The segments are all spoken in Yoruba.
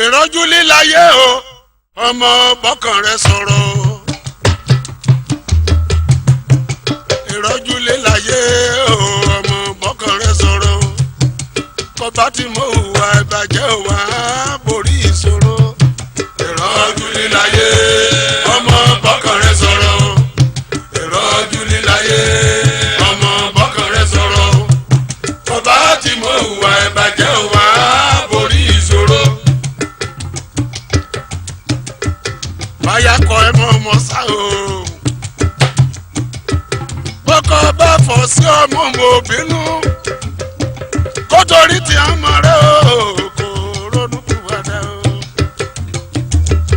ìrọ́jú líláyé o ọmọ bọ́kàn rẹ sọ̀rọ̀ ìrọ́jú líláyé o ọmọ bọ́kàn rẹ sọ̀rọ̀ kọba tí mo hùwà ìbàjẹ́ wà borí ìṣòro ìrọ́jú líláyé ọmọ bọ́kàn rẹ sọ̀rọ̀ ìrọ́jú líláyé ọmọ bọ́kàn rẹ sọ̀rọ̀ kọba tí mo hùwà ìbàjẹ́ wà borí ìṣòro. báyà kọ ẹ mọ ọmọ sá o bọ́kọ bá fọ̀ sí ọmọ mo bínú kó torí tí a mọ̀ rẹ o kò ronú kúwàdà o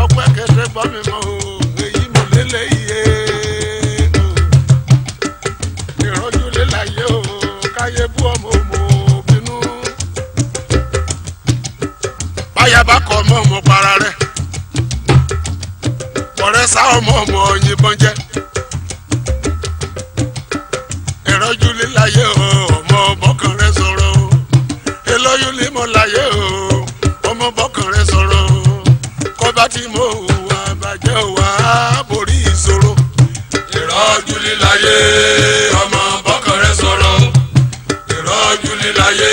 ọpẹ́ kẹsẹ̀ gbọ́ mi mọ́ o èyí mo lélẹ̀ iye o ìrọ́jú léláyé o káyé bú ọmọ mo bínú báyà bá kọ ọmọ mo para rẹ ọ̀rẹ́ sá ọmọ yìnbọn jẹ́ ìrọ́jú líláyé o ọmọ bọ́kàn rẹ sọ̀rọ̀ o elóyún límọ̀ láyé o ọmọ bọ́kàn rẹ sọ̀rọ̀ o kọ́ba tí mo hùwà bàjẹ́ wà borí ìṣòro ìrọ́jú líláyé ọmọ bọ́kàn rẹ sọ̀rọ̀ o ìrọ́jú líláyé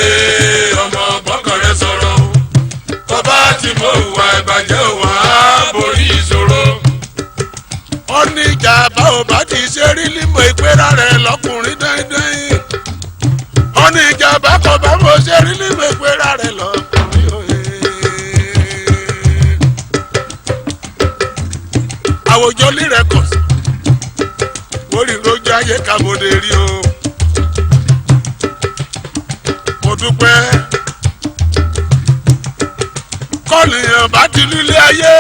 ọmọ bọ́kàn rẹ sọ̀rọ̀ o kọ́ba tí mo hùwà bàjẹ́ wà borí ìṣòro. ó ní ìjà bá ò bá ti ṣe rí límọ̀ ìpẹ́rà rẹ̀ lọ́kùnrin dandan. ó ní ìjà bá kọ̀ bá mo ṣe rí límọ̀ ìpẹ́rà rẹ̀ lọ́kùnrin òye. àwùjọ lí records orí lójú ayé kàbọ̀dé rí o. mo dúpẹ́ kọ́nìyàn bá ti lílé ayé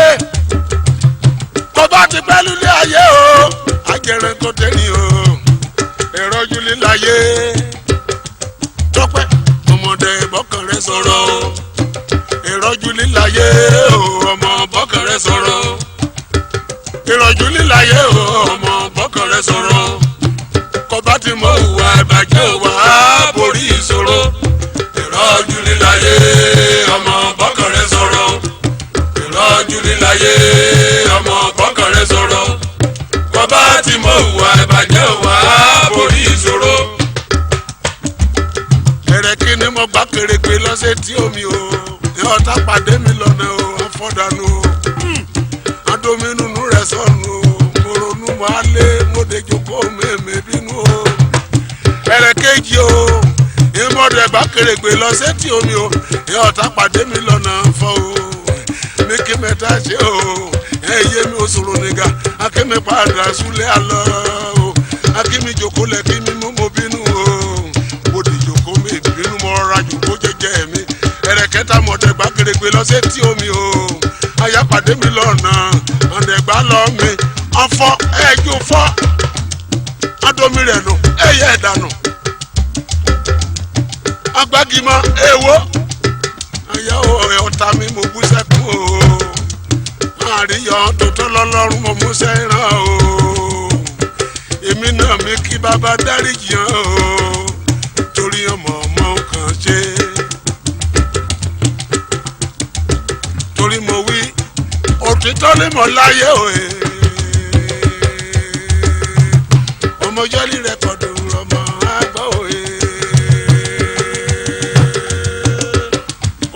bá ti pẹ́ lílé ayé o ajẹrẹ tó tẹ́ni o ìrọ́jú líláyé tọ́pẹ́ ọmọdé bọ́kàn rẹ sọ̀rọ̀ ìrọ́jú líláyé o ọmọ bọ́kàn rẹ sọ̀rọ̀ ìrọ́jú líláyé o ọmọ bọ́kàn rẹ sọ̀rọ̀ kọba tí mo hùwà ìbàjẹ́ wà borí ìṣòro ìrọ́jú líláyé ọmọ bọ́kàn rẹ sọ̀rọ̀ ìrọ́jú líláyé ọmọ bọ́kàn rẹ sọ̀rọ̀ kọba tí mo hùwà ìbàjẹ́ wà borí ìṣòro. ẹ̀rẹ̀ kí ni mo gbá kèrègbè lọ́sẹ̀ tí omi o ní ọ̀tá pàdé mi lọ́nà o afọ́dànù o adominunu rẹ̀ sọ̀nù o mo ronú mo á lé mo dé jókòó mẹ́mẹ́ bínú o. ẹ̀rẹ̀ kejì o ìmọ̀dẹ̀ gbá kèrègbè lọ́sẹ̀ tí omi o ní ọ̀tá pàdé mi lọ́nà fọ́ o mi kí mẹ́ta ṣe o ẹyẹ mi ò sọ̀rọ̀ nìga akémi padà súlẹ̀ àlọ́ o akémi jòkó lẹ̀ kí mi mú mo bínú o bòdì jòkó mi bínú mo rọra jòkó jẹ́jẹ́ mi ẹ̀rẹ̀kẹ́ta mọ̀dẹ̀gbá kèrègbè lọ́sẹ̀ tí omi o ayápàdé mi lọ́nà ọ̀dẹ̀gbá lọ́ mi ọ̀fọ́ ẹ̀jú fọ́ adomi rẹ̀ nù ẹ̀yẹ ẹ̀dànù agbágimọ̀ èèwọ̀ ayáwó ọ̀tá mi mo bú sẹ́kù o àríyàn tó tọ́ lọ́lọ́run mo mú sẹ́ràn o èmi náà mi kí bàbá dáríjì hàn o torí ọmọ kan ṣe torí mo wí òtítọ́ lè mọ̀ láyé o ọmọ jẹ́lí rẹ́kọ̀dù ọmọ àgbà o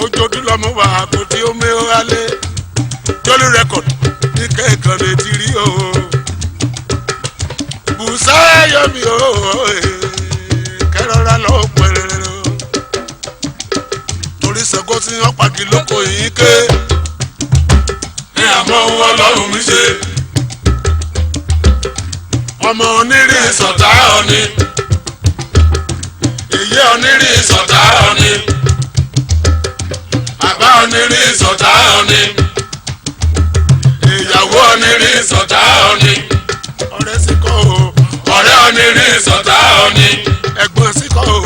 ojojú lọ́mọ wà kò tí ó mẹ́ ọ́ alẹ́ jolly record ní kẹ́kàn lè ti rí o bùsà yọmi o kẹrọra lọ pẹrẹrẹ o torí sẹ́kọ́ tí wọ́n pàgì lóko yìí ké ní àmọ́ wọn lọ́rùn mi ṣe ọmọ onírì sọ̀tà ọ̀ni èyí onírì sọ̀tà ọ̀ni bàbá onírì sọ̀tà ọ̀ni ìyàwó onírì sọ̀tà ọ̀ni ọ̀rẹ́ sì kọ́ o ọ̀rẹ́ onírì sọ̀tà ọ̀ni ẹ̀gbọ́n sì kọ́ o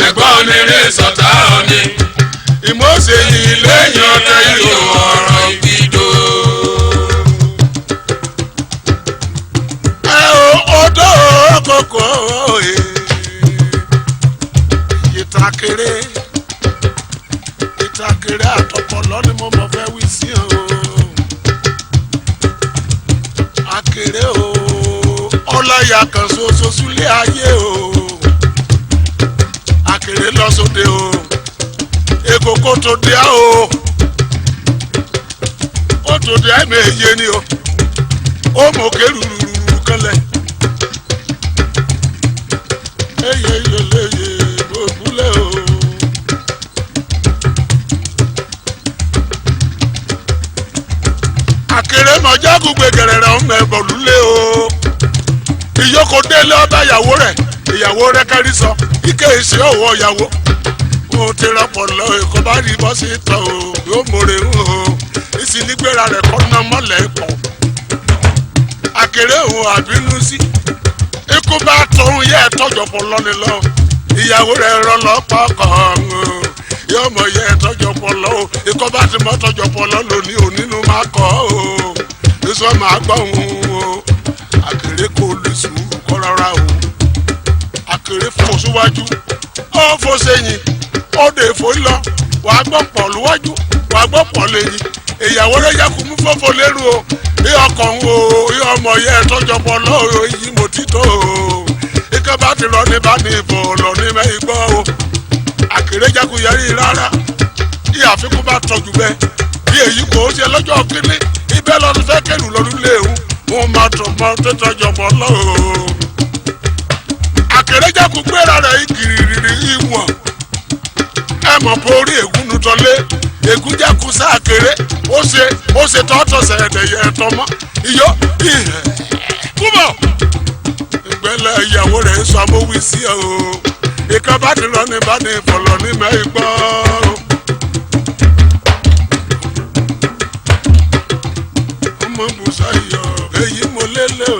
ẹ̀gbọ́n onírì sọ̀tà ọ̀ni ìmọ̀ọ́sẹ̀ yìí lẹ́yìn ọ̀tẹ̀ yìí ọ̀rọ̀ ìgbìdó. ẹ o odò kòkó ìtàkèrè àtọ̀pọ̀lọ́ ni mo mọ̀ fẹ́ láyà kan ṣoṣo sílé ayé o Àkèrè lọ sóde o èkó kó tó dé á o ó tó dé á méje ni o ó mọ̀ ké rúrúrú kanlẹ̀ eye yẹlẹyẹ gbòkúlẹ̀ o. Àkèrè mọ̀jágùn gbẹ̀gẹ̀rẹ̀ ọmọ ẹ̀bọ̀ lulẹ̀ o ìyókò délé ọba ìyàwó rẹ̀ kárí sọ ike ìṣe ọwọ́ ìyàwó mo ti rọpò lọ èkó bá rí bọ́ sí tán o yóò mòrè ń o ìsìnígbéra rẹ̀ kọ́ ná mọ́lẹ̀ pọ̀ Àkèrè òun àbínú sí ikú bá tóun yẹ tọ́jọpọ̀ lọ́ni lọ ìyàwó rẹ̀ rán lọ́pọ̀ kan o yóò mọ̀ yẹ tọ́jọpọ̀ lọ o ikú bá ti mọ́ tọ́jọpọ̀ lọ lónìí ò nínú máa kọ́ o ìsọ máa gbọ́ òun o Àkèrè kò lè sùúrù kọ́ rárá o Àkèrè fò síwájú ó fò sẹ́yìn ó dé fò lọ wàá gbọ́ pọ̀ lúwájú wàá gbọ́ pọ̀ lẹ́yìn ìyàwó rẹ̀ yẹ kó mú fọ́fọ́ lérú o bí ọkàn o bí ọmọ yẹ tọ́jọpọ̀ lọ́ọ́ yìí mo ti tó o ike bá ti lọ ní bá ní ìbò lọ ní mẹ́yìn gbọ́ o Àkèrè jákujàrí rárá bí àfikún bá tọ́jú bẹ́ẹ̀ bí èyí kò ṣe lọ́jọ́ kínní ibẹ̀ lọ́dún fẹ́ kẹ́lù lọ́dún léwu wọn máa tọ̀ mọ́ tó tọ́jọpọ̀ lọ́ọ́ Àkèrè jákun gbéra rẹ̀ ìkìrìrì ìwọ̀n ẹ mọ̀ pé orí ègún tọ́lé ègún jákun sá Àkèrè ó ṣe tọ́tọ̀ sẹ̀ẹ̀dẹ̀yẹ ẹ̀tọ́ mọ́ iyọ́ ìhẹ̀ kúbọ̀ ìgbẹ́lẹ̀ ìyàwó rẹ̀ sọ amówí sí ẹ o ìka bá ti lọ ní bá ní ìfọ̀lọ́ ní mẹ́rin gbọ́. ọmọ bùsà yọ èyí mo lélẹ̀ o.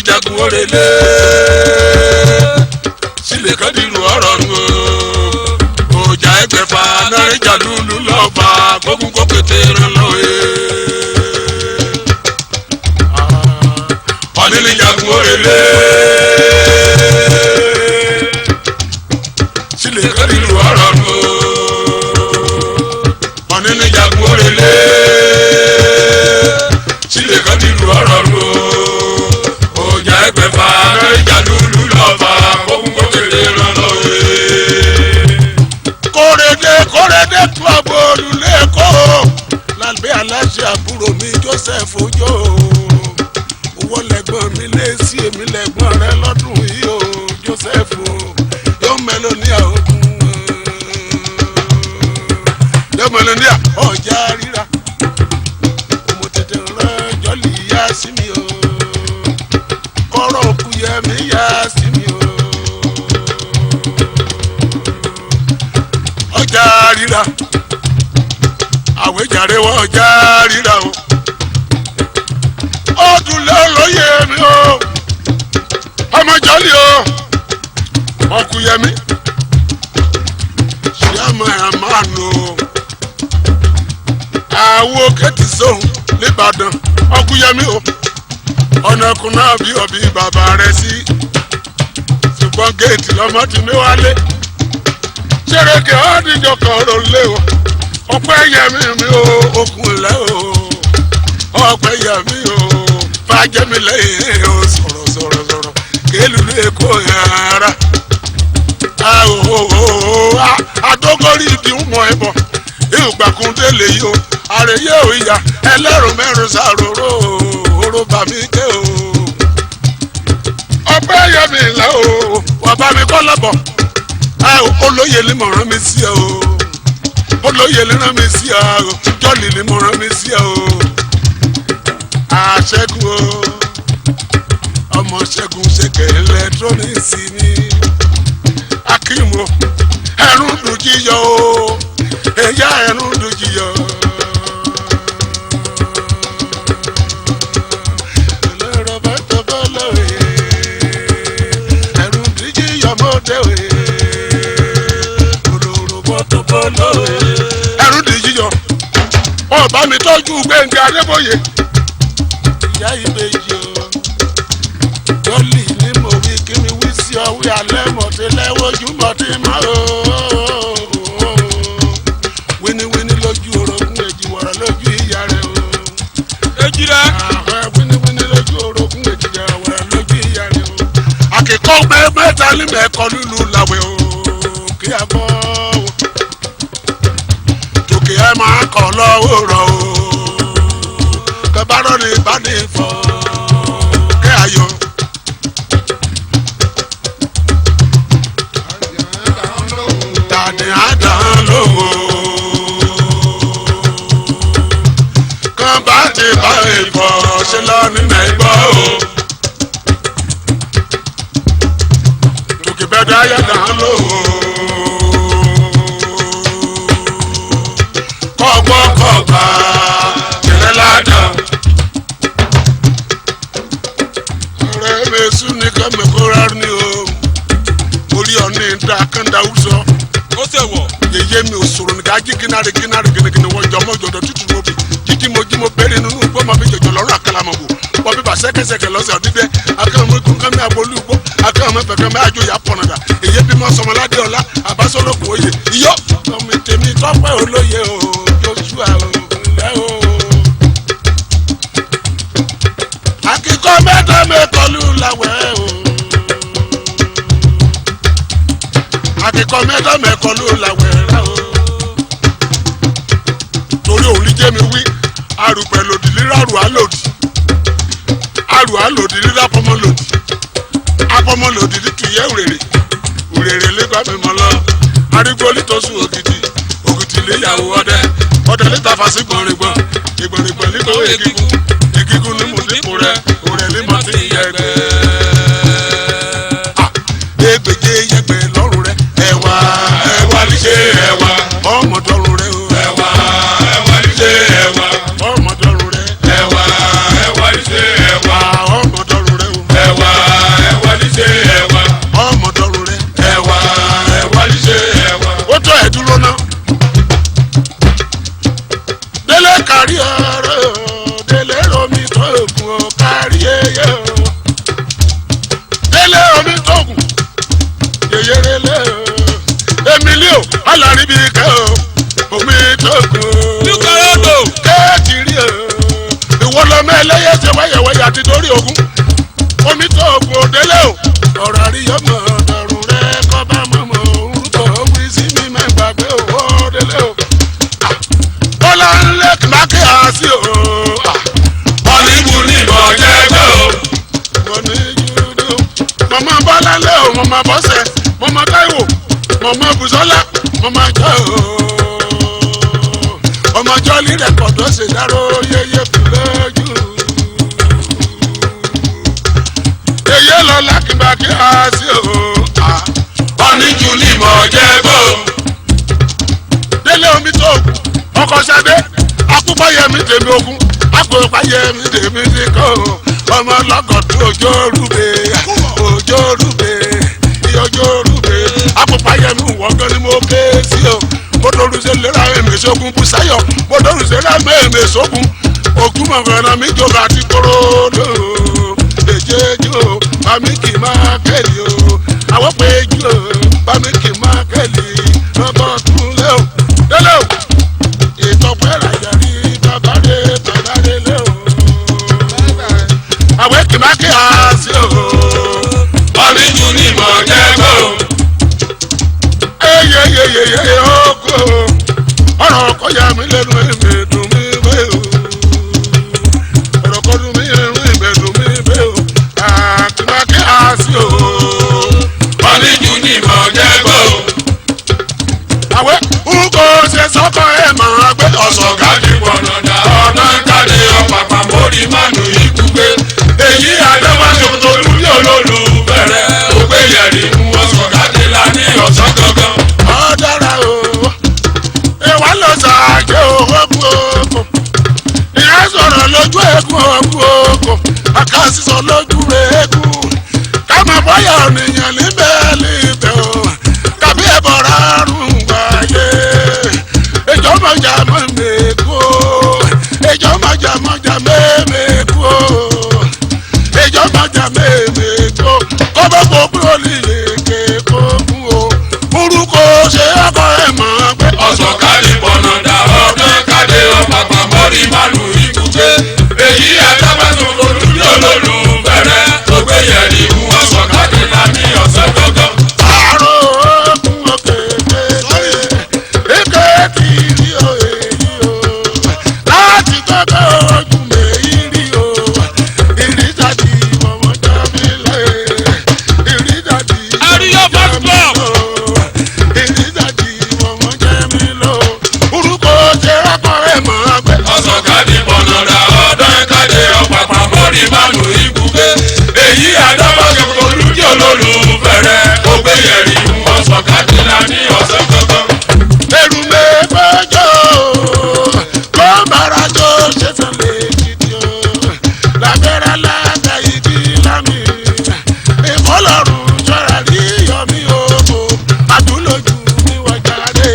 Jagun orele sílẹ̀ kan dìrù ọ̀rọ̀ nù o ọjà ẹgbẹ̀fà náírà lùlù lọ́ba gbógun kó pété rán lọ e. ọ̀ní ní jagun orele sílẹ̀ kan dìrù ọ̀rọ̀ nù o ọ̀ní ní jagun orele sílẹ̀ kan dìrù ọ̀rọ̀ nù o ẹgbẹ̀fà náírà lùlù lọ́ba gbógun kó pété rán lọ e. Kórèdé club olùlẹ́kọ̀ lábẹ́ aláṣẹ àbúrò mi Joseph Ojo owó lẹ́gbọ́n mi lé sí èmi lẹ́gbọ́n rẹ lọ́dún yìí o Joseph yóò mẹ́lóníà ogun yóò mẹ́lóníà ọjà ríra mo tètè rán jọ́lì yá sí mi o kọ́rọ̀ òkú yẹ mi yá sí mi o ọjà ríra àwẹ̀jáde wọ́n ọjà ríra o ọdún lọ́lọ́yẹ mi o ọmọ jọ́lì o ọkùyẹmí ṣíàmù àmàlù àwọ̀ kẹ́tì sóhun nìbàdàn ọkùyẹmí o ọ̀nà ẹkùn náà bí ọ̀bí bàbá rẹ̀ sí ṣùgbọ́n géètì lọ́mọ ti mi wálé ṣèrèké ọ́díjọ kan rò lé o ọpẹ́ yẹmí mi o okùn lẹ́ o ọpẹ́ yẹmí o fàjẹmí lẹ́yìn o sọ̀rọ̀ kélùlù èkó yàrá àdógórí ìdí ń mọ ẹbọ ìgbàkúndé lè yí o àrèyé ò ìyá ẹlẹ́rù mẹ́rin ṣàròrò oró bá mi ké o ọpẹ́ yẹmí ńlá o wà bá mi kọ́ lọ́bọ̀ olóyè ni mo rán mi sí ẹ o olóyè ni rán mi sí ẹ o jọ́lì ni mo rán mi sí ẹ o àṣẹ́gun o ọmọ ṣẹ́gun ṣẹ̀kẹ̀ ẹlẹ́tírónìsì ni akímo ẹ̀rùn dùn jíyọ o ẹ̀yà ẹ̀rùn dùn jíyọ. ẹlẹ́rọ bá tọ́kọ́ lọ́wọ́ ẹ̀rùn dùn jíyọ mọ́tẹ́ wẹ̀ olóró bọ́ tọ́kọ́ lọ́wọ́ ẹ̀rùn dùn jíyọ. ọba mi tọ́jú Gbẹ́ngà Adébóyè ìyá ìbejì o jọ́lì ní mo wí kí mi wí sí ọwí alẹ́ mọ̀tí lẹ́wọ́jú mọ̀tí mọ́ o wíníwíní lójú orogún èjì wọ̀rọ̀ lójú ìyá rẹ̀ o èjì rẹ̀ wíníwíní lójú orogún èjì wọ̀rọ̀ lójú ìyá rẹ̀ o àkìkọ́ mẹ́ta ní mẹ́kọ́ lúlu làwẹ̀ o kí a bọ́ tòkè ẹ máa kọ́ lọ́wọ́ rọ̀ o kẹbàárọ̀ ní ìbàdí fọ́ kẹ́ ayọ̀. Tàdé àdán lówó kàn bá ti bá ìbọ̀ ṣe lọ nínú ẹgbọ́ o. Tòkè bẹ́ẹ̀ àyàdán lówó kọ́gbọ́kọ́gbà tẹ̀lé ládàá. Ọ̀rẹ́ mi sún ní kẹ́mẹ́kọ́rá ni o. Orí ọ̀nà ìdá kẹ́ńdà wùsọ. Ó ṣe wọ̀. Yèyé mi ò sọ̀rọ̀ nìkan jí gínárì gínárì wọ́n jọ ọmọ ìjọdọ̀ tútù lóbi. Jíjí mo bẹ̀rẹ̀ nínú igbó ma fi jọjọ lọ́rùn àkàlàmọ̀ wò. Wọ́n bí bà sẹ́kẹsẹ̀kẹ̀ lọ́sẹ̀ ọ̀dídẹ́. Akẹ́wọ̀n ikú kẹ́mi àbólú igbó. Akẹ́wọ̀n fẹ̀kẹ́ mi àjò yà pọ̀nàdà. Èyí bí mọ́ sọmọládé ọ̀la. Àbásọ́lọ́kùn oyè. Iyọ́ ọmọ tèmi tọ́pẹ́ olóye o. Joshua o. Ǹlẹ́ o. Akíkọ́ mẹ́ta mẹ́kọlù làwẹ̀ o. Akíkọ́ mẹ́ta mẹ́kọlù làwẹ̀ rà o. Torí òun ní jẹ́mi wí arùpẹ̀ lòdì rírà rù á lòdì arù á lòdì rírà pọ́mọ́ lòdì apọ́mọ́ lòdì títúyẹ́ òrèrè lẹ́gbàá mi mọ́ lọ arígbó lítọ́sùn ògìtì léyàwó ọdẹ lẹ́ta fàṣí gbọ̀nrìngbọ̀n ìgbọ̀nrìngbọ̀n nígbà ó ègígún ní mùsíkù rẹ òrè ní mọ́tì yẹgbẹ́ ẹgbẹ̀jẹ̀ yẹgbẹ́ lọ́rùn rẹ ẹwà níṣẹ́ ẹwà ọmọdọ́rùn rẹ o ẹwà níṣẹ́ ẹwà ọmọdọ́rùn rẹ ẹwà níṣẹ́ ẹwà ọmọdọ́rùn rẹ o ẹwà níṣẹ́ ẹwà ọmọdọ́rùn rẹ ẹwà níṣẹ́ ẹwà. Ó tọ́ ẹ̀ dúró náà délé kárí ọ̀rọ̀ délé romi tó gùn ó kárí yeye o délé omi tó gùn yeye rele o Emilio alaribi kẹ o omi tó gùn o kéèkì rí o ìwọ lọmọ ẹlẹ́yẹ ṣe wáyẹ̀wáyẹ̀ àti dórí ogun omi tó gùn ó délé o ọ̀rọ̀ àríyànmọ́ ọ̀dọ̀rùn rẹ kọ́ bá mọ̀mọ́ orúkọ wí sí mi mẹ́gbàgbé owó délé o bọ́lá ńlẹ̀ kìlákì àásì o. Wọ́n ní kú ní ìbọn jẹ́gbẹ́ o. Wọ́n ní júdú. Mọ̀mọ́ Bọ́lá lé o, mọ̀mọ́ Bọ́sẹ̀, mọ̀mọ́ Táíwò, mọ̀mọ́ Bùsọ́lá, mọ̀mọ́ Jọ́ o. Ọmọ Jọ́lí rẹ̀ kọ̀ tó ṣe dáró yéyé kú lójú. Yèyé lọ lákìbákì àásì o. Wọ́n ní kú ní ìbọn jẹ́gbẹ́ o. Délé omi tó kù ọkọ Ṣadé akúpáyẹmí tèmi ogun akúpáyẹmí tèmi nìkan ọmọ ọlọ́gọ̀dún òjò rúbe ìyọjọ́ rúbe akúpáyẹmí wọ́gán ni mo ké sí o mo dorúṣe lera èmèsógun Bùsáyọ̀ mo dorúṣe lera èmèsógun ògùn mọ̀gànà mi jọba àti kóró lò èjèèjì o bàmí kì í máa kẹ́lì o àwọn péjú o bàmí kì í máa kẹ́lì lọ́bọ̀ tún lé o délé o ìtọ́pẹ́ rajà rí bàbá rẹ̀ lé o. Àwẹ̀ kìmákì àásì o. Wọ́n ní kú ní ìbọn jẹ́gbẹ́ o. Eyeyeyeye oko ọ̀rọ̀ ọkọ ya mi lẹ́nu ìmẹ̀dùn mi bẹ́ o. Ọ̀rọ̀ kọ́ dùn mí ẹ̀rù ìmẹ̀dùn mi bẹ́ o. Kìmákì àásì o. Wọ́n ní kú ní ìbọn jẹ́gbẹ́ o. Àwẹ̀ kò ṣe sọ́kọ̀ ẹ̀ máa gbé Ọ̀sọ̀ gàdí pọ̀nàdà ọ̀nà káde ọ̀pàpà mórí mánu ìkúgbé. Èyí àdéhùn aṣòkòtò lórí olólù bẹ̀rẹ̀ ògbé yẹ̀rì mú ọ̀sọ̀ gàdí la ní ọ̀sán ṣe ọkọ ẹ̀ mọ̀ pé. ọ̀sán káde pọ̀nàdà ọdún káde ọ̀pàpà mọ́rí màlù ibùgbé èyí àtàbàtún olùdí olólùfẹ́rẹ́ tó gbé yẹ̀rì mú ọ̀sán káde láti ọ̀sẹ̀ gbọ́ngàn. àrò ogun òkè èké ti rí o èyí o láti gbọ́dọ̀ ojú mèyí rí o ìrìtàdì ọmọ jábílẹ̀ ìrìtàdì Àríyá Fans Club. ìrìtàdì ọmọ jábílẹ̀ orúkọ ṣe ọkọ ẹ̀ mọ̀ pé. ọ̀sán káde pọ̀nàdà ọdún káde ọ̀pàpà mọ́rí màlù ibùgbé èyí àtàbàtún olùdí olólùfẹ́rẹ́ tó gbé yẹ̀rì mú ọ̀sán káde láti ọ̀sẹ̀ gbọ́ngàn. ẹrù mẹ́gbẹ́jọ́ kó bára jọ ṣẹ̀ṣẹ̀ lè jìdí o lábẹ́rẹ́ lábẹ́ igi lámì ìmọ̀lọ́run ṣọ́ra rí yọmí òbò àdúlójú mi wọ́n jáde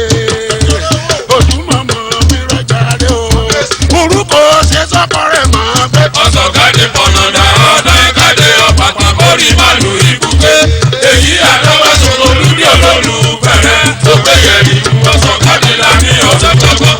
ojúmọ̀mọ́ mi rọ̀ jáde o orúkọ ṣe sọ́kọ̀rẹ́ mọ́ bẹ́ẹ̀. ọ̀sán káde pọ̀nàdà ọdún káde ọ̀pàpà mọ́rí màlù ibùgbé èyí àtàbàtún olùdí olólùfẹ́rẹ́ tó gbé yẹ̀rì mú ọ̀sán káde láti ọ̀sẹ̀ gbọ́ngàn.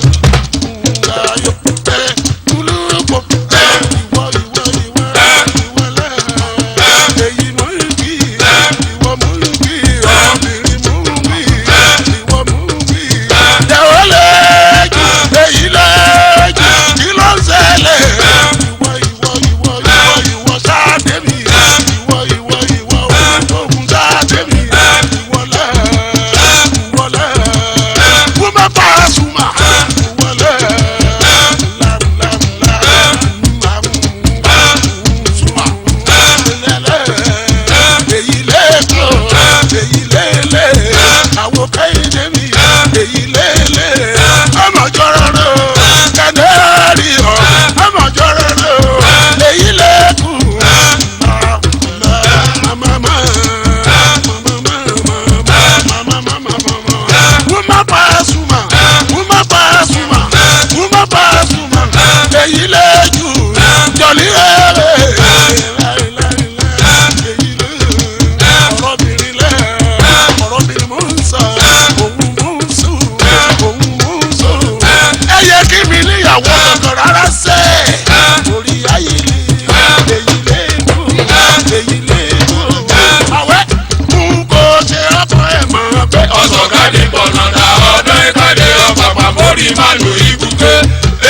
ọ̀sán káde pọ̀nàdà ọdún káde ọ̀pàpà mọ́rí màlù ibùgbé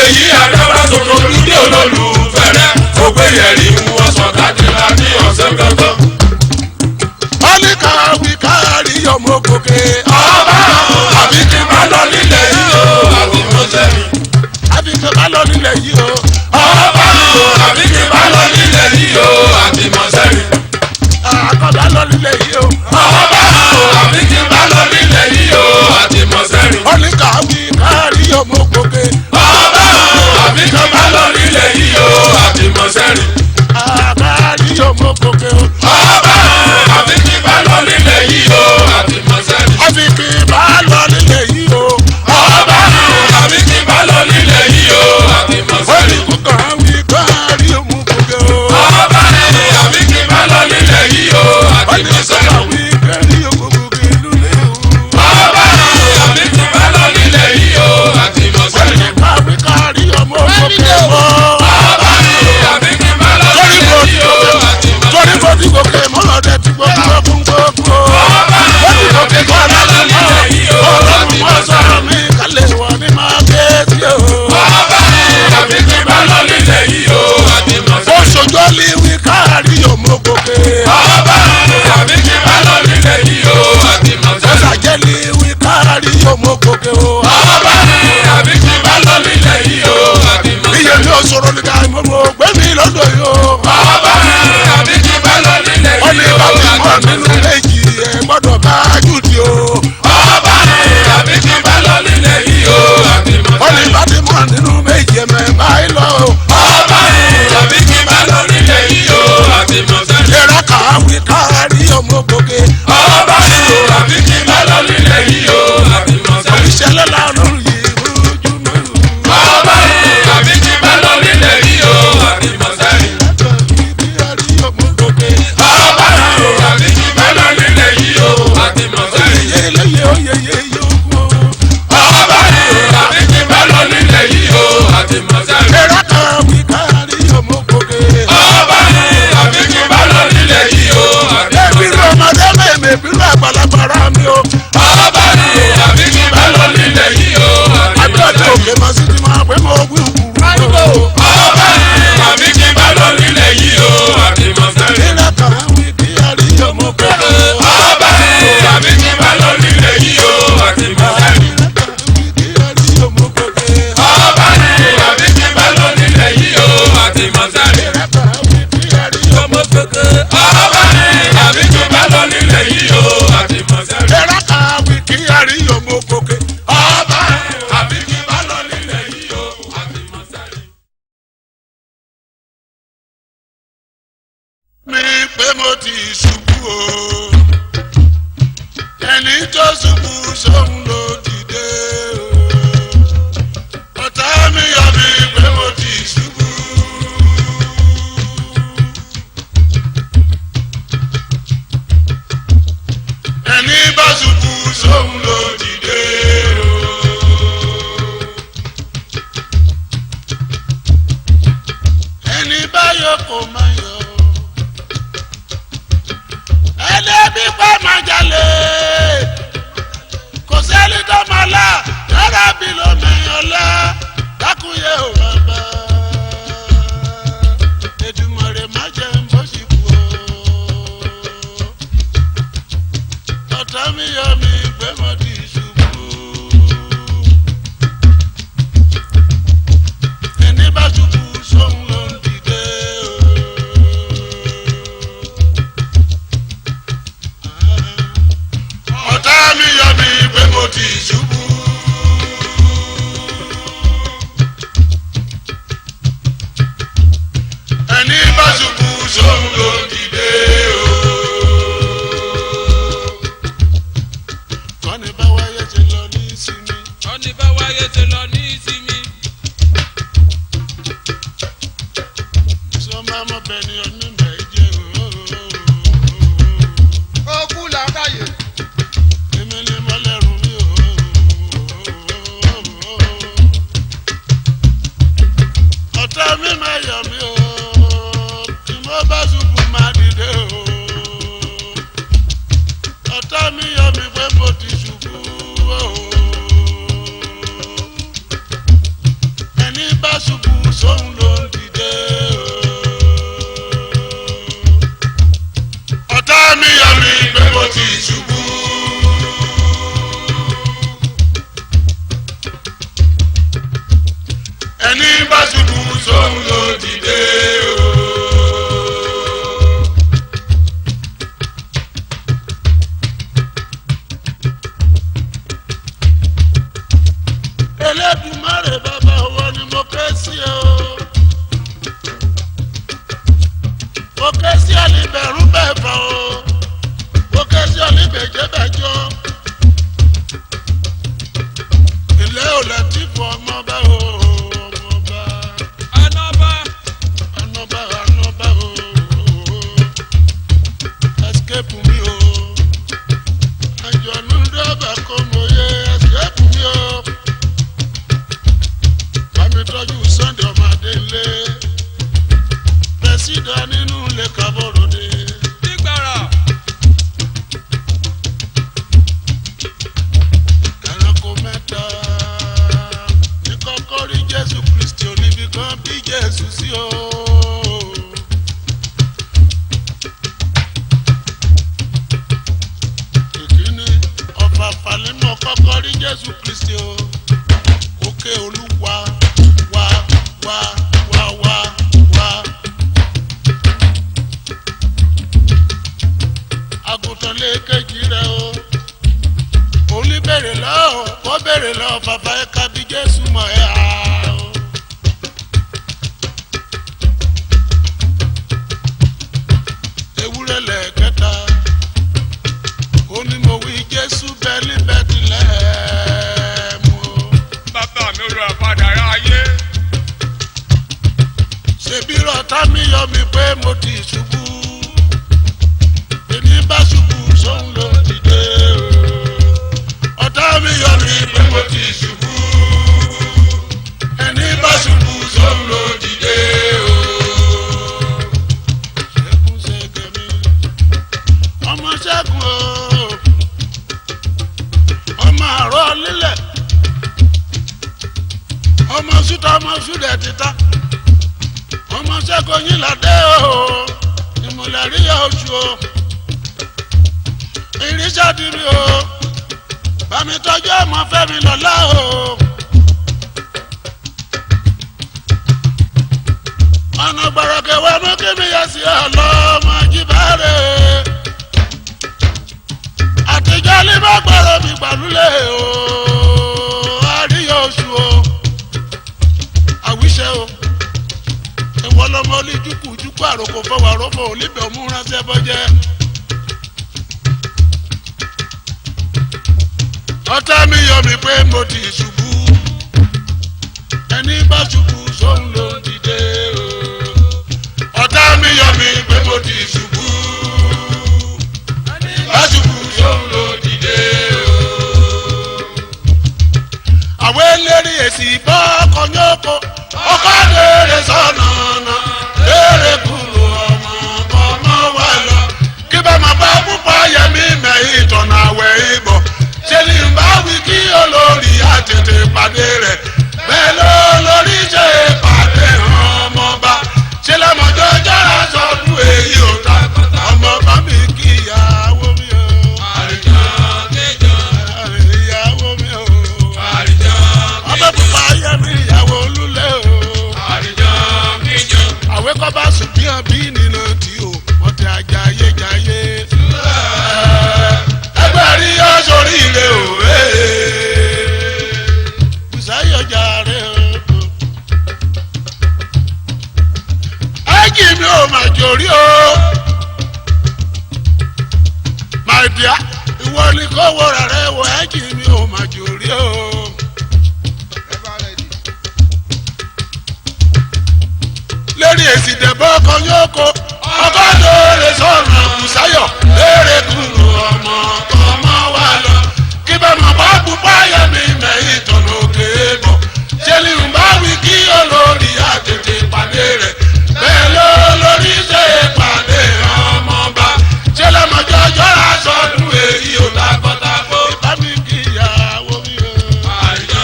èyí àtàbàtún olùdí olólùfẹ́rẹ́ tó gbé yẹ̀rì mú ọ̀sán káde láti ọ̀sẹ̀ gbọ́ngàn. Ọ́nìkà wí kárí ọmọ gòkè. ọba àbí kí n bá lọ nílẹ̀ yìí o àti mọ́sẹ̀ mi. àbí kí n bá lọ nílẹ̀ yìí o. ọba àbí kí n bá lọ nílẹ̀ yìí o àti mọ́sẹ̀ mi. àkọ́bá lọ nílẹ̀ yìí o. ọba àbí kí n bá lọ nílẹ̀ yìí o àti mọ́sẹ̀ mi. Ọ́nìkà wí kárí ọmọ gòkè. ọba àbí kí n bá lọ nílẹ̀ yìí o àti mọ́sẹ̀ mi. àkárí ọmọ gòkè o. ọba àbí kí n bá lọ nílẹ̀ yìí o àti mọ́sẹ̀ mi. àbí kí n bá lọ nílẹ̀ yìí o. ọba àbí kí n bá lọ nílẹ̀ yìí o àti mọ́sẹ̀ mi. Ọ́nìkà wí kárí ọmọ gòkè o. ọba àbí kí n bá lọ nílẹ̀ yìí o àti mọ́sẹ̀ Ọ́nìkà mi. wí kárí ọmọ gòkè lulẹ̀ o. ọba àbí kí n bá lọ nílẹ̀ yìí o àti mọ́sẹ̀ mi. Ọ́nìkà wí kárí ọmọ gòkè o. ọba àbí kí n bá lọ nílẹ̀ yìí o àti mọ́sẹ̀ mi. torí mo ti gòkè mọ́lọ́dẹ ti gbogbo fún gbogbo. ó ti gòkè kọ́ lọ́dẹ mọ́ ọlọ́run mọ́ sọ̀rọ̀ mi kálẹ̀ wọ ní máa ké sí o. ọba àbí kí n bá lọ nílẹ̀ yìí o àti mọ́sẹ̀ ó mi. ṣojú líwí káàrí ọmọ gòkè. ọba àbí kí n bá lọ nílẹ̀ yìí o àti ó mọ́sẹ̀ mi. ṣàjẹ́ líwí káàrí ọmọ gòkè o. ọba àbí kí n bá lọ nílẹ̀ yìí o àti mọ́sẹ̀ iye mi. mi ò sọ̀rọ̀ nígbà ìmọ̀mọ̀ gbé mi lọ́dọ̀ yìí o. ọba àbí kí n bá lọ nílẹ̀ ó yìí ní o bá mi mọ̀ àti nínú mọ́sẹ̀ mi. méjì ẹ̀ gbọ́dọ̀ bá jùdí o. ọba àbí kí n bá lọ nílẹ̀ yìí o àti ó ní mọ́sẹ̀ mi. bá mi mọ̀ nínú méjì ẹ̀ mẹ́ báyìí lọ o. ọba àbí kí n bá lọ nílẹ̀ yìí o àti mọ́sẹ̀ mi. ìrà ẹ̀rí ọmọ kéke. ọba ní àbí jù bá lọ nílẹ̀ yìí o àti mọ̀sẹ́rì. ẹ̀rọ kan wí kí ẹ̀rí ọmọ kéke. ọba ní àbí jù bá lọ nílẹ̀ yìí o àti mọ̀sẹ́rì. mi pé mo ti ṣubú o ẹni tó ṣubú sóhun ló dìde o ọ̀tá mi yọ mi pé mo ti ṣubú. ẹni bá ṣubú sóhun ló dìde o. ẹni bá yọ kò má yọ. ẹlẹ́bí pa máa jalè kò sẹ́ni tó máa la yàrá bí ló mẹ́yàn la dákúnyé ò bàbá Èdùmàrè má jẹ́ ń bó sì kú o ọ̀tá mi yọ mi pé mo ti ṣubú ẹni bá ṣubú sóhun ló ń dìde o. ọ̀tá mi yọ mi pé mo ti ṣubú. ẹni bá ṣubú sóhun ló dìde o. kọ́ni bá wáyé ti lọ ní ìsinmi. kọ́ni bá wáyé ti lọ ní ìsinmi. sọ ma mọ bẹ́ẹ̀ ni ọdún bẹ́ẹ̀ jẹ́ o. ó kú làákàyè. èmi ni mo lẹ́rù mi o. ọ̀tá mi máa yọ̀ mí o. tí mo bá ṣubú máa dìde o. ọ̀tá mi yọ̀ mí pé mo ti ṣubú o. ẹni bá ṣubú sóhun ló ń dìde o. ọ̀tá mi yọ̀ mí pé mo ti ṣubú. ẹni bá ṣubú sóhun ló dìde o. Elédùmarè bàbá owó ni mo ké sí o. mo ké sí ọ̀lìbẹ̀rù bẹ̀fà o. mo ké sí ọ̀lìbẹ̀jẹ̀bẹ̀jọ. ilé ò lẹ́tí fún ọmọba o. ọmọba anọba. ọmọba ọmọba o. escape mi o. àjọ̀nú dọ́gba kò mọ̀ye escape mi o. bámi tọ́jú Sunday ọmọdé ńlẹ̀. pẹ̀sìdọ̀ nínú ilé kábọ̀rọ̀dé. nígbàrà. ẹranko mẹ́ta ní kọ́kọ́ rí Jésù Kristi oníbi kan bí Jésù sí o. ìkíní ọ̀fàfà nínú kọ́kọ́ rí Jésù Kristi o. òkè Olúwa wá wá wá wá wá. àgùntàn lé kejì rẹ o. Olú bèrè lọ́wọ́ ó bèrè lọ́wọ́ bàbá ẹ̀ka bí Jésù mọ̀ ẹ́ ha o. ewúrẹ́ lẹ́ẹ̀kẹta ó ní mo wí Jésù bẹ́ẹ̀lì Bẹ́tílẹ́hẹ́mù o. bàbá mi olú àpàdà ayé. ṣèbí rọ̀tá mi yọ mi pé mo ti ṣubú. èmi bá ṣubú sóhun ló dìde o. ọ̀tá mi yọ mi pé mo ti ṣubú. ẹni bá ṣubú sóhun ló dìde o. ṣẹ́gun ṣẹ́gun mi ọmọ ṣẹ́gun o. ọmọ àrọ́ lílẹ̀ ọmọ ṣútà ọmọ ṣúlẹ̀ títà ọmọ ṣẹ́gun yín ládé o. ìmùlẹ̀ rí oṣù o. ìrísẹ́ ti rí o. bámi tọ́jú ọmọ Fẹ́mi lọ́lá o. ọ̀nà gbọ̀rọ̀kẹ́ wa mú kí mi yẹ sí ọlọ́mọ jíbáre. àtijọ́ ní bá gbọ́rọ̀ mi gbàlúlẹ̀ o àríyá oṣù o àwíṣẹ́ o ìwọ lọmọ olíjúkú júkú àròkò fọwọ́ àròfò olíbẹ̀ ọmú ránṣẹ́ bọ́jẹ́. ọ̀tá mi yọ mi pé mo ti ṣubú ẹni bá ṣubú sóun ló ń dìde o. ọ̀tá mi yọ mi pé mo ti ṣubú ẹni bá ṣubú sóun ló ń dìde o. àwọn eléré èsì bọ́ kọ́nyọ́kọ́ ọkọ̀ lèrè sọ̀nà ọ̀nà lèrè kúrò ọmọ wa lọ. kí bá máa bá púpọ̀ yẹmí mẹ́yìn tọ̀nà àwẹ̀ ìbọ̀ ṣe ni n bá wí kí olórí àtètè pàdé rẹ̀ bẹ́ẹ̀ ló lórí ṣe pàdé ọmọọba ṣe lọ́mọdé jára sọ́dún èyí ò ta ọmọọba mi kí ìyàwó mi o. àrìjọ kéjọ ìyàwó mi o. àrìjọ kéjọ ọmọ pupa yẹmi ìyàwó olúlé o. àrìjọ kéjọ àwé kọ́ bá sùn bí hàn bí nínú tí o wọ́n ti àjàyè jàyè. ẹgbẹ́ rí aṣọ rí ire o. bùsáyọ̀jà rẹ̀ o. ẹ̀jì mi ò mà jòrí o. my dear ìwọ ni kò wọra rẹ wọ ẹ̀jì mi ò mà jòrí o. lórí èsì dẹ̀bọ́ kan yóò kó ọkọ̀ lóore sọ̀rọ̀ bùsáyọ̀ lóore kúrò ọmọ wa lọ. kí bá máa bá pupa yẹmi mẹ́yìn tọ̀nà òkè bọ̀ ṣe ni n bá wí kí olórí àtètè pàdé rẹ̀ bẹ́ẹ̀ ló lórí ṣe pàdé ọmọọba ṣe lọ́mọjọ́ jọra sọ́dún èyí ò takọ́takọ́. ìbá mi kí ìyàwó mi o. àrìjọ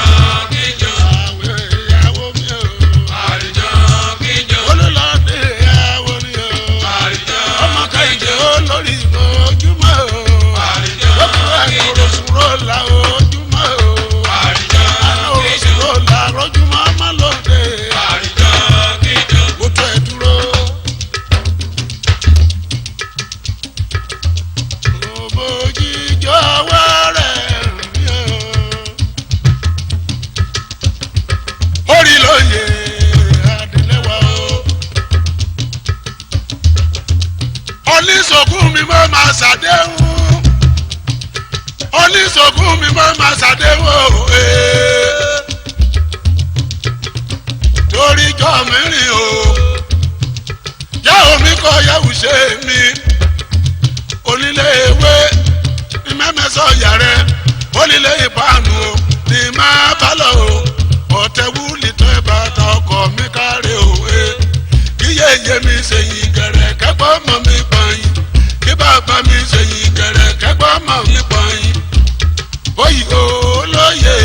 kíjọ àwẹ̀ ìyàwó mi o. àrìjọ kíjọ olùlọ́dẹ ìyàwó mi o. àrìjọ ọmọ kẹ́hìndé olórí ojúmọ́ o. àrìjọ kíjọ lókùnrin àìkòròsùrò la ojúmọ́ o. àrìjọ kíjọ àìkòròsùrò la rọ́júmọ́ má lóde. àrìjọ kíjọ ó tó ẹ dúró. òbòjìjọ wẹ́rẹ̀ mi o. orí lóye adìlẹ́wà o. oníṣògùn mi mọ́ máa ṣàdéhùn. oníṣògùn mi mọ́ máa ṣàdéhùn o. torí jọ mẹ́rin o. yá omi kọ́ yẹ̀wù ṣe mi. onílé ewé ní mẹ́mẹ́sọ̀ yàrá onílé ìpanu o ní máa bá lọ o. ọ̀tẹ̀ wúlì tó ẹ bá ta ọkọ̀ mi káre o. kí yéye mi ṣe yìn gẹ̀rẹ́ kẹ́gbọ́n mọ̀ mi pọ̀nyìn. kí bàbá mi ṣe yìn gẹ̀rẹ́ kẹ́gbọ́n mọ̀ mi pọ̀nyìn. oyè olóye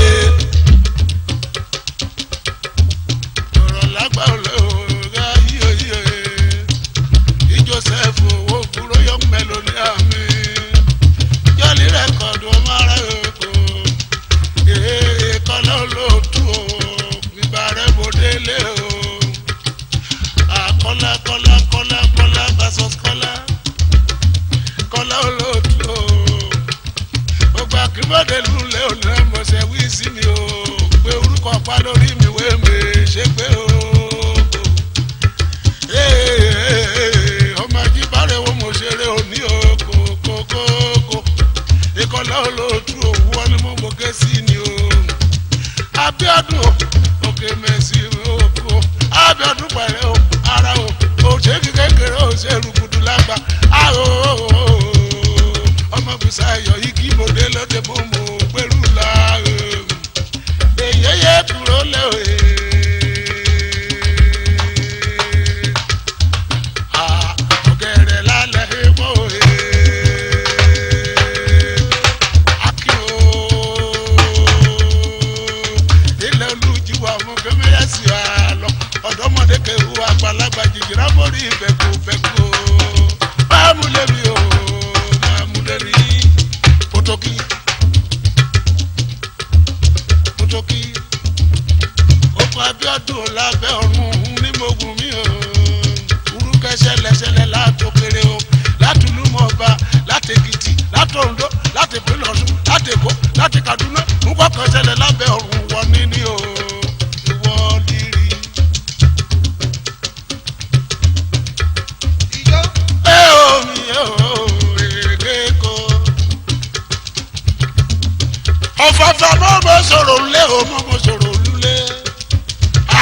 ọ̀rọ̀ lágbàlẹ̀ ọ̀gá yíyọ Joseph owó kúrò yọ mẹ́lòní àmì jọ́lí rẹ́kọ̀dù ọmọ ara oko kọ́lá olóòtú o bíbá rẹ̀ bò délé o àkọ́lá versus kọ́lá olóòtú o ọgbà kìrìbọ̀dé lulẹ̀ òní ẹ̀mọ̀ṣẹ̀ wí sí mi o pé orúkọ pa lórí mi wé mi ṣe pé o. ọmọ jíbárẹ̀ wo mo ṣeré òní o kókókókó ìkọlá olóòtú òwú wọn ni mo gbókè sí ni o. Abíọ́dún òkè mẹ́sì oko Abíọ́dún pẹ̀lẹ́ o ara o òṣèlú kékeré òṣèlú kudu lágbà ọmọ Bùsáyọ̀ igi mòdé lóde mo gbèrú la èyẹyẹ kúrò lé o. ṣẹlẹ̀ látòkèrè o látùlùmọ̀ọ́ba látèkìtì látòǹdó láti ìpínlẹ̀ Ọ̀ṣun láti Èkó láti Kaduna nǹkan kan ṣẹlẹ̀ lábẹ́ ọ̀run wọ níní o ìwọ lírí. ẹ ò mi ò èrè kó. ọ̀fọ̀fọ̀ mọ́ mo sọ̀rọ̀ lé o mọ́ mo sọ̀rọ̀ lulé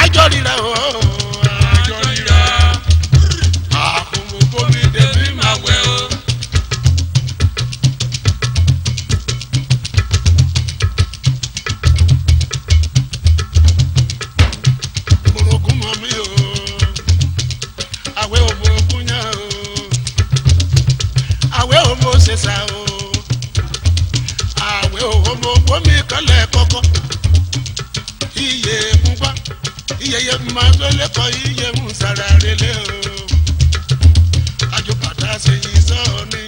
àjọ rírà o àjọ rírà àkókò bómi dèbí máa wẹ̀ o. Morogun mọ̀ mí o àwẹ̀ ò morogun yá o àwẹ̀ ò mo ṣèṣà o àwẹ̀ ò mo bómi kọ́lẹ̀ kọ́kọ́ iye mú wá iye máa gbélé kọ iye mú sára relé o àjò bàtà sẹ́yìn sọ́ọ̀ni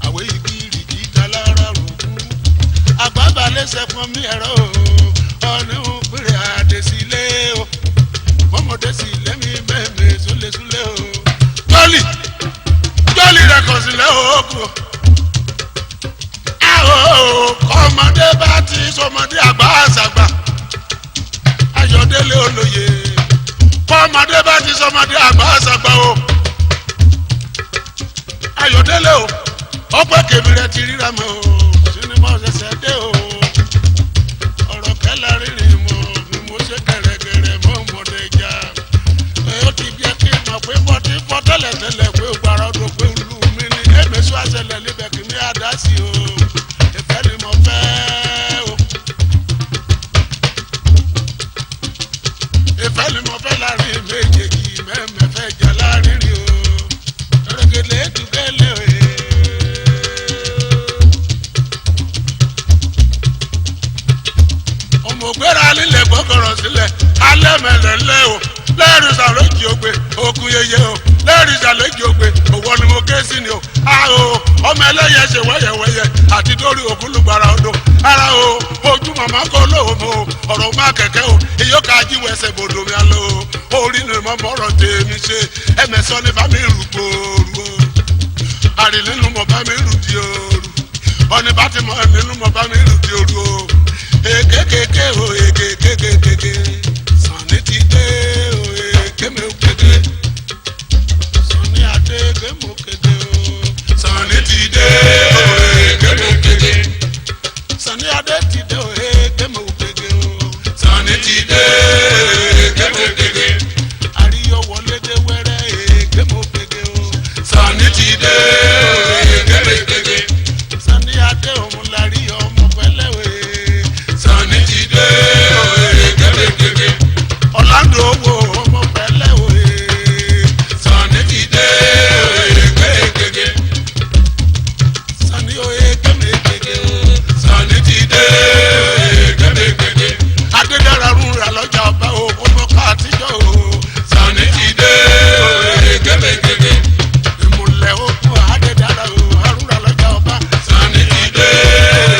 àwẹ̀ ìgbìrì kíta lára rògùn àgbàbà lẹ́sẹ̀ pọ́n mi ẹ̀rọ o ọ̀nà òpèrè àdèsílẹ̀ o mọ́mọdé sí lẹ́mí mẹ́mẹ́ súlẹ̀súlẹ̀ o jọ́lì rẹ̀ kọ̀ sílẹ̀ o kù ọmọdé bá ti sọmọdé àgbà àṣàgbà Ayọ̀délé olóye ọmọdé bá ti sọmọdé àgbà àṣàgbà o Ayọ̀délé o ọpẹ́ kèmí rẹ ti ríra mọ́ o sinimá ṣẹ̀ṣẹ̀ dé o ọ̀rọ̀ kẹlẹ rírìn mọ́ ni mo ṣe gẹ̀rẹ́gẹ̀rẹ́ mọ́ ọmọdé jà ó ti bí ẹ kí n mọ̀ pé bọ́tí fọ́ tẹ́lẹ̀tẹ́lẹ̀ pé gbàrà ọdún pé olú mi ní èmẹ̀sọ́ àṣẹlẹ̀ níbẹ̀ kí ní àdásí o. ìfẹ́ ni mo fẹ́ láàrin méjèèjì mẹ́mẹ́fẹ́ jà láàrin rí o ẹ̀rẹ́gẹ̀lẹ́ dùgẹ́lẹ́ o. ọmọ ògbéra lílẹ̀ gbọ́kọ̀rọ̀ sílẹ̀ alẹ́ mẹ́lẹ́lẹ́ o lẹ́rìí sàlójì ògbé okun yeye o lẹ́rìí sàlójì ògbé òwò ni mo ké sí ni o ọmọ ẹlẹ́yẹ ṣe wẹ́yẹ̀wẹ́yẹ àti dórí òkúlùgbàrà odò ara o ojú màmá kọ́ lóhùn o ọ̀rọ̀ má kẹ̀kẹ́ o ìyókà ajíwẹ̀sẹ̀ bòdò mi alẹ́ o orí ni mo mọ̀rọ̀ tèmi ṣe ẹ̀mẹ̀sọ́ ni bá mi rù gbòòrò o àrí nínú mo bá mi rù di ooru ọ̀nì bá ti mọ̀ nínú mo bá mi rù di ooru o èkékèké o èkékèké Sànní ti dé o èkémè kéké Sànní adé kémò kéké o Sànní ti dé o èkémè kéké Sànní adé ti dé o èkémè kéké o Sànní ti dé èkémè kéké àríyọ wọlé dé wẹ́rẹ́ èkémè kéké o Sànní ti dé o èkémè kéké Sànní adé òun lárí ọmọ pẹ́lẹ́wé Sànní ti dé o èkémè kéké Ọ̀làndó owó ọmọ pẹ́lẹ́wé Sànní ti dé o èkémè kéké Sànní o èkémè kéké Sànní ti dé o èkémè kéké Adédára rúra lọ́jà ọba o ọmọ ká àtijọ́ o Sànní ti dé o èkémè kéké ìmùlẹ̀ okun Adédára o arúra lọ́jà ọba Sànní ti dé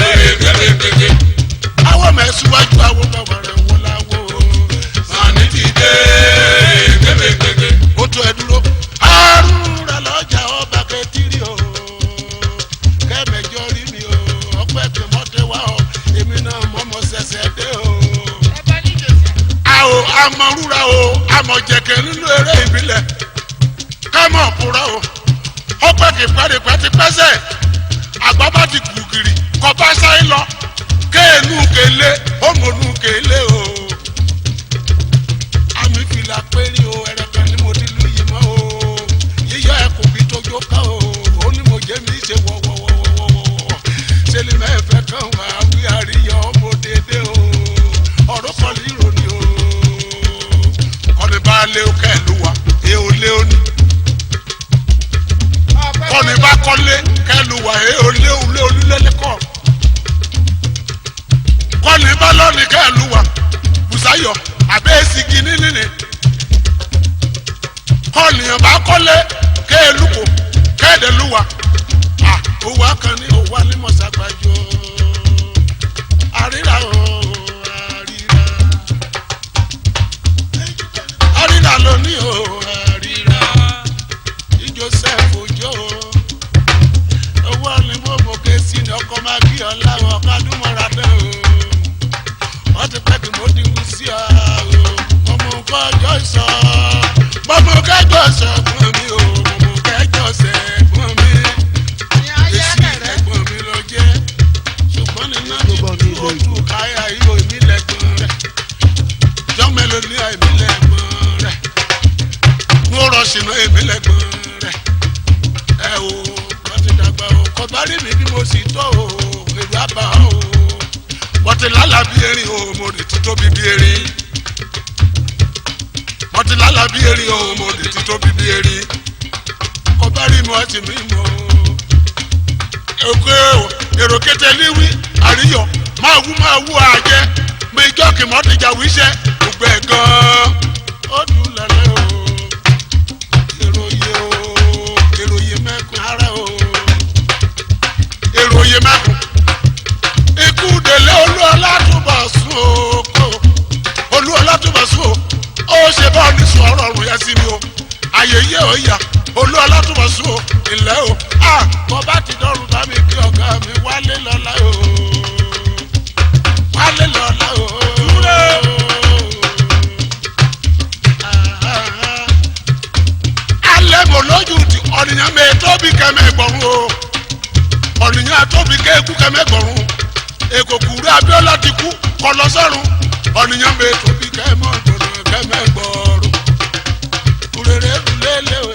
o èkémè kéké àwọn mẹ́sùwájú àwọn bàbàrẹ̀ wọn láwọ Sànní ti dé o èkémè kéké ó tó ẹ dúró arúra lọ́jà ọba kẹtìrì o kẹ́mẹ̀jọ rí mi o ọpẹ́ tí mo tẹ wá o èmi náà mọ́mọ́ ṣẹ̀ṣẹ̀ dé o. àwọ̀ amọ̀rúra o amọ̀jẹ̀kẹ̀ nínú eré ìbílẹ̀ kámọ̀ kúra o ọpẹ́ kì pẹ́ẹ́rẹ́pẹ́ ti pẹ́sẹ̀ àgbà bá ti kùkìrì kọ́ bá sáyé lọ kéènù kélé ọmọnù kélé o. àmì fìlà péré o ẹ̀rẹ̀kẹ́ ni mo ti lù yìí mọ́ o yíyọ ẹ̀kọ́ bí tójó ká o ó ní mo jẹ́ mi ṣe wọ́wọ́wọ́wọ́wọ́ ṣẹlẹ̀ mẹ́fẹ́ kan wà wí àríyá ọmọ dédé o ọ̀rọ̀ kan líro ni o kọ́ni bá lé o kẹ́ ẹ̀ ló wà ẹ ò lé o ní kọ́ni bá kọ́lé kẹ́ ẹ̀ ló wà ẹ ò lé o lé o nílé lẹ́kọ̀ọ́ kọ́ni bá lọ́ọ̀nì kẹ́ ẹ̀ ló wà Bùsáyọ̀ àbẹ́ èsìgì nínú kọ́ni bá kọ́lé kẹ́ ẹ̀ lùkọ́ kẹ́ ẹ̀ dẹ̀ ló wà owó akànni owó alimọ̀sàgbàjọ àríra o àríra lóní o àríra bí erin o mo lè ti tóbi bí erin mo ti lálà bí erin o mo lè ti tóbi bí erin kò bá rí mo ti mí mọ́ òkè èrò kété líwí àríyọ̀ máa wú àjẹ́ mi jọ́ọ̀kì mọ́tìjà wíṣẹ́ gbogbo ẹ̀ gan-an ó dùn lẹ́lẹ́ o èròyè mẹ́kun ara o èròyè mẹ́kun ikú délé Olúọlá túbọ̀ sùn o Olúọlá túbọ̀ sùn o ó ṣe bá ní sùn ọ̀rọ̀ ọ̀rùn yẹn sí ni o ayẹyẹ ò yà Olúọlá túbọ̀ sùn o ilẹ̀ o kò bá ti dọ́rùn bá mi kí ọ̀gá mi wálé lọ́la o wálé lọ́la o. alẹ́ mo lójú ti ọ̀nìyàn mi tóbi kẹ́mẹ́ gbọ̀rún o ọ̀nìyàn tóbi kéékù kẹ́mẹ́ gbọ̀rún èkó kúrẹ́ Abíọ́lá ti kú kọ́ lọ sọ́run ọ̀nìyàn mi tóbi kẹ́mẹ́ gbọ̀rún kẹ́mẹ́ gbọ̀rún kúrẹ́rẹ́ lélẹ̀ o.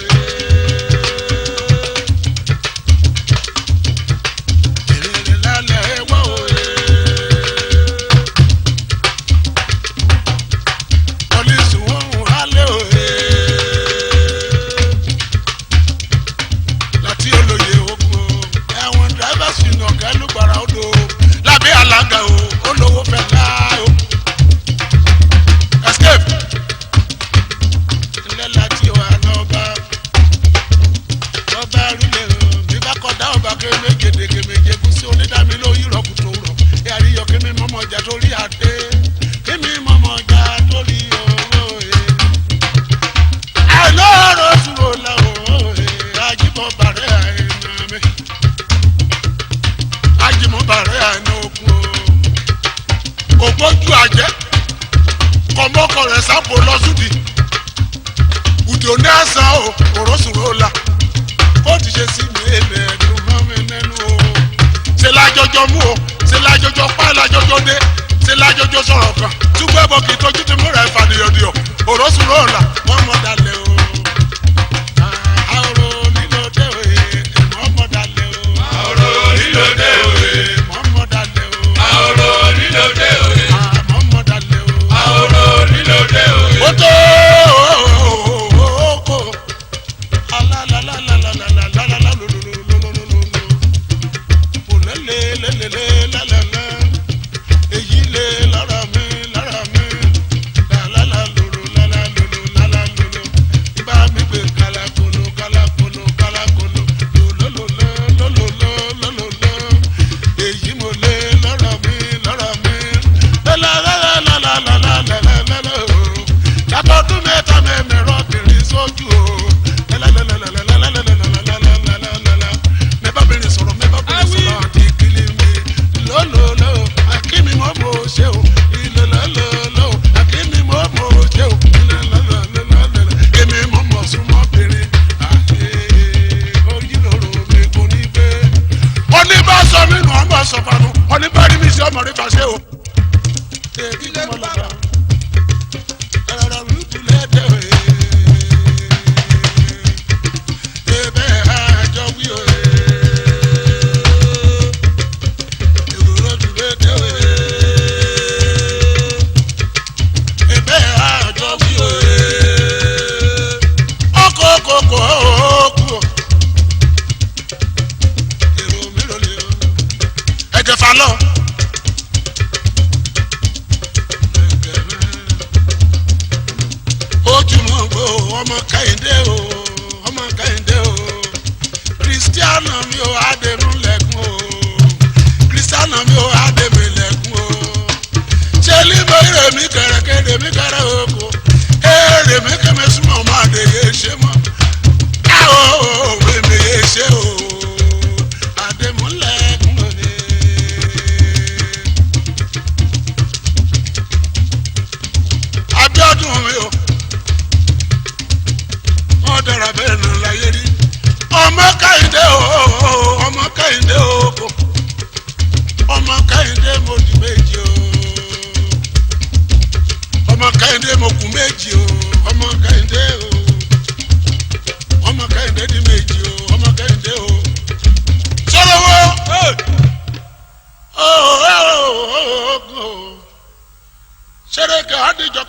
Kẹ́hìndé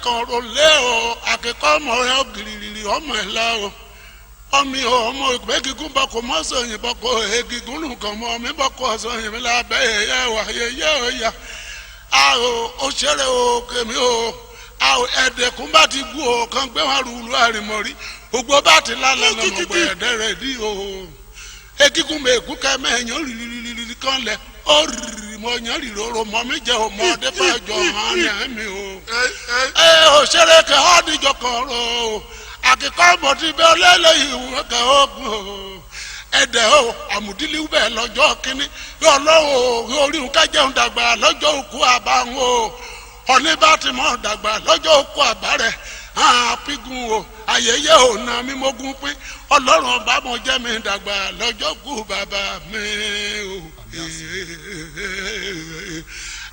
kan ro lé o àkẹ́kọ̀ọ́ ọmọ rẹ̀ ògìrìrì ọmọ ẹ̀ la o ọmọ ọmọ ìgbẹ́ gígùn bọ́ kò mọ́ sọ̀yìn bọ́ kò egígùn nìkan mọ́ mi bọ́ kò sọ̀yìn mi lábẹ́ ẹ̀yẹ wà yẹyẹ ọ̀yà a o òṣèré o kèmí o a o ẹ̀ẹ́dẹ̀kùn bá ti gbú o kàn gbé wọn rúlu àrìmọ́rí gbogbo bá ti lálẹ́ lọ́mọ bọ̀ ẹ̀dẹ́ rẹ̀ dí o egígùn mi ègún kẹ́ mẹ́yàn rìrìrìrì kan lẹ̀ ó rìrì mọ́ yàn rìrò mọ́ mi jẹ́ o mọ́ ọdẹ bá jọ hàn ní ẹ̀mí o ẹ òṣèré kẹ́ ọ́ díjọ kan rọ o àkẹ́kọ̀ọ́ mọ̀tí bẹ́ẹ̀ ọlẹ́lẹ́yìn ìwé kẹ́ ogun o ẹ̀dẹ̀ o àmùdílé bẹ́ẹ̀ lọ́jọ́ kínní yóò lọ́wọ́ orí nǹka jẹun dàgbà lọ́jọ́ òkú àbáwọn o ọ̀ní bá ti mọ̀ dàgbà lọ́jọ́ òkú àbárẹ̀ àpígun o ayẹyẹ ò na mímógún pín ọlọ́run ọba mọ̀ jẹ́ mi dàgbà lọ́jọ́ òkú bàbá mi o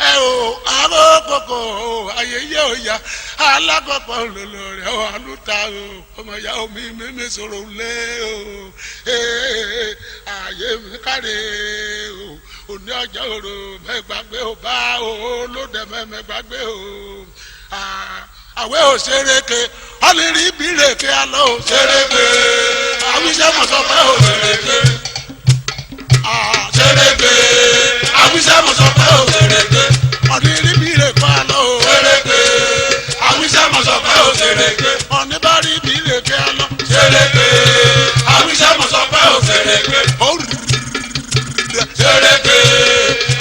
ẹ o àròkòkò ayẹyẹ òya alákọ̀ọ́kọ́ lòlò rẹ̀ wà lùtà o ọmọ ìyá omi mímí sọ̀rọ̀ lé o ààyè mi káre o òní ọjọ́ òru mẹ́gbàgbé o bá o lóde mẹ́gbàgbé o àwẹ̀ òṣèrèké ọ̀lẹ́rìí bí rèké alọ́ òṣèrèké àwíṣẹ́ mọ̀sọ́pẹ́ òṣèrèké ṣèrèké àwíṣẹ́ mọ̀sọ́pẹ́ òṣèrèké ọ̀lẹ́rìí bí rèké alọ́ òṣèrèké àwíṣẹ́ mọ̀sọ́pẹ́ òṣèrèké ọ̀nìbárí bí rèké alọ́ ṣèrèké àwíṣẹ́ mọ̀sọ́pẹ́ òṣèrèké ṣèrèké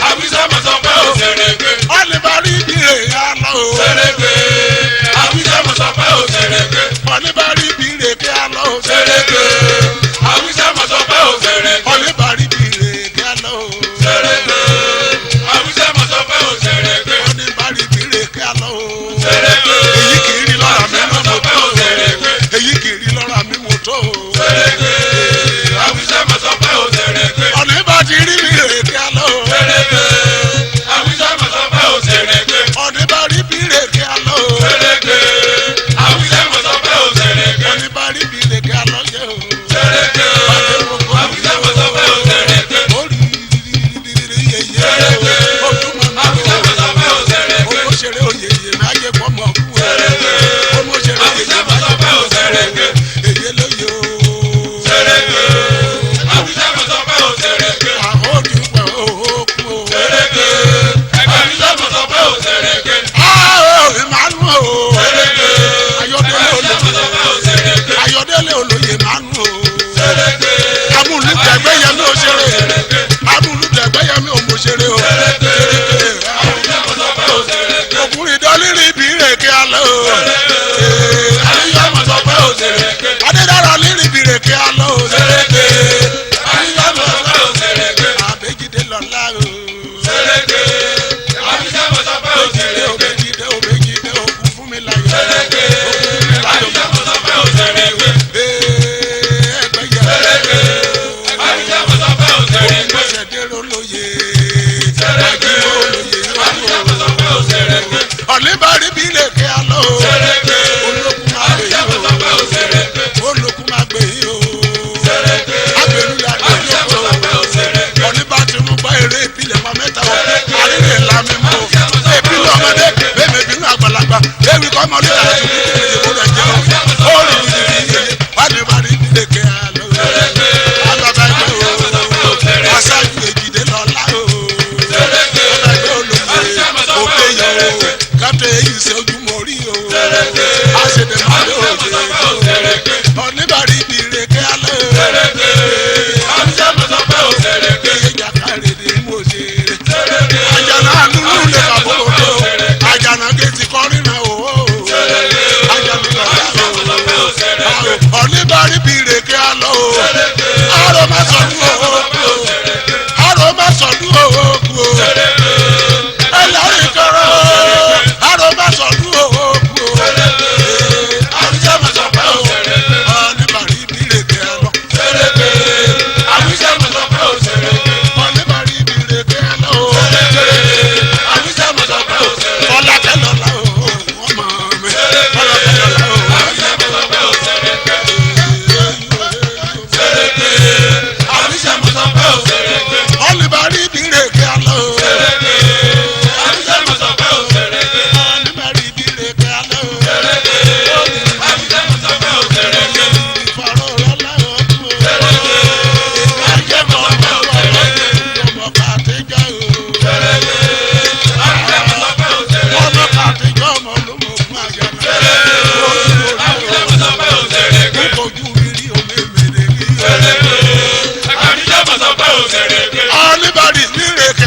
àwíṣẹ́ mọ̀sọ́pẹ́ òṣèrèké ọ̀nìbárí bí rèké alọ́ ṣèrèké àwíṣẹ́ mọ̀sọ́pẹ́ òṣèrèké ọ̀nìbárí bí rèké alọ́ ṣèrèké àwíṣẹ́ mọ̀sọ́pẹ́ òṣèrèké ọ̀nìbárí bí rèké alọ́ ṣèrèké àwíṣẹ́ mọ̀sọ́pẹ́ òṣèrèké ọ̀nìbárí bí rèké alọ́ ṣèrèké èyí kì í rí lọ́ra mi mọ́ mọ̀sọ́pẹ́ òṣèrèké èyí kì í rí lọ́ra mi mọ́ tó ṣèrèké àwíṣẹ́ mọ̀sọ́pẹ́ òṣèrèké ọ̀nìbárí bí rèké alọ́ ṣèrèké àwíṣẹ́ mọ̀sọ́pẹ́ òṣèrèké ọ̀nìbárí bí rèké alọ́ ṣèrèké àwíṣẹ́ mọ̀sọ́pẹ́ òṣèrèké ọ̀nìbárí bí rèké alọ́ yẹ o. ṣèrèké àwíṣẹ́ mọ̀sọ́pẹ́ òṣèrèké òṣèré oyèyè náà yẹ fọmọ kú ẹ ọmọ òṣèré àwíṣẹ́ mọ̀sọ́pẹ́ òṣèrèké èyí lóye o. ṣèrèké àwíṣẹ́ mọ̀sọ́pẹ́ òṣèrèké àwọn òdìpọ̀ òkú o. ṣèrèké àwíṣẹ́ mọ̀sọ́pẹ́ òṣèrèké ìmánu o. ṣèrèké ayọ̀délé olóye mánu o. ṣèrèké amúlùdẹ̀gbẹ́ yẹmi òṣèré amúlùdẹ̀gbẹ́ yẹmi òmòṣèré o. àwíṣẹ́ mọ̀sọ́pẹ́ òṣèrèké òkúrin dọ́lírí bí rèké alẹ́ o. àwíṣẹ́ mọ̀sọ́pẹ́ òṣèrèké adédára lírí bí rèké alẹ́ o. ṣèrèké àwíṣẹ́ mọ̀sọ́pẹ́ òṣèrèké àbẹ́jídé lọ́lá o. ṣèrèké àwíṣẹ́ mọ̀sọ́pẹ́ òṣèrèké òbẹ́jídé òkú fún mi láyọ̀. ṣèrèké àwíṣẹ́ mọ̀sọ́pẹ́ òṣèrèké ẹgbẹ́yẹ. ṣèrèké àwíṣẹ́ mọ̀sọ́pẹ́ òṣèrèké ṣẹ̀dẹ̀rẹ̀ olóye. ṣèrèké àwíṣẹ́ mọ̀sọ́pẹ́ òṣèrèké ọ̀lẹ́bàrí bí rèké alẹ́ o. ṣèrèké olókùn máa gbé àwíṣẹ́ yìí mọ̀sọ́pẹ́ o. òṣèrèké olókùn máa gbé yìí o. ṣèrèké agbèrú ya gbé àwíṣẹ́ yìí o. mọ̀sọ́pẹ́ òṣèrèké ọ̀nìbá tinúbà eré ìpìlẹ̀ pa mẹ́ta o. àrílẹ̀ ìlànà mọ́ o. ìpìlẹ̀ ọmọdé bẹ́ẹ̀ bínú àgbàlagbà ewì kọ́ ọmọ nígbà tó kú kí ìyẹ̀wò rẹ̀ jẹ́ o. ó rí ìdílé ọ̀lẹ́bàrí bí rèké alẹ́ o. àgbàgbà ẹgbẹ́ o. aṣáájú èjìdé lọ́lá o. ọ̀dà ẹgbẹ́ olóye òkè yẹ o. kápẹ́ èyí ṣe ojúmọ́ rí o. àṣẹdẹ̀ máa lé òde o. ọ̀lẹ́bàrí bí rèké alẹ́ o. àwíṣẹ́ mọ̀sọ́pẹ́ òṣèrèké ìyẹ̀jà kárẹ̀dẹ̀ mú òṣèré. àjànà àlùlù lè bàbá òde o. àjànà gẹ̀ẹ́sì kọ́rin náà o. nírèké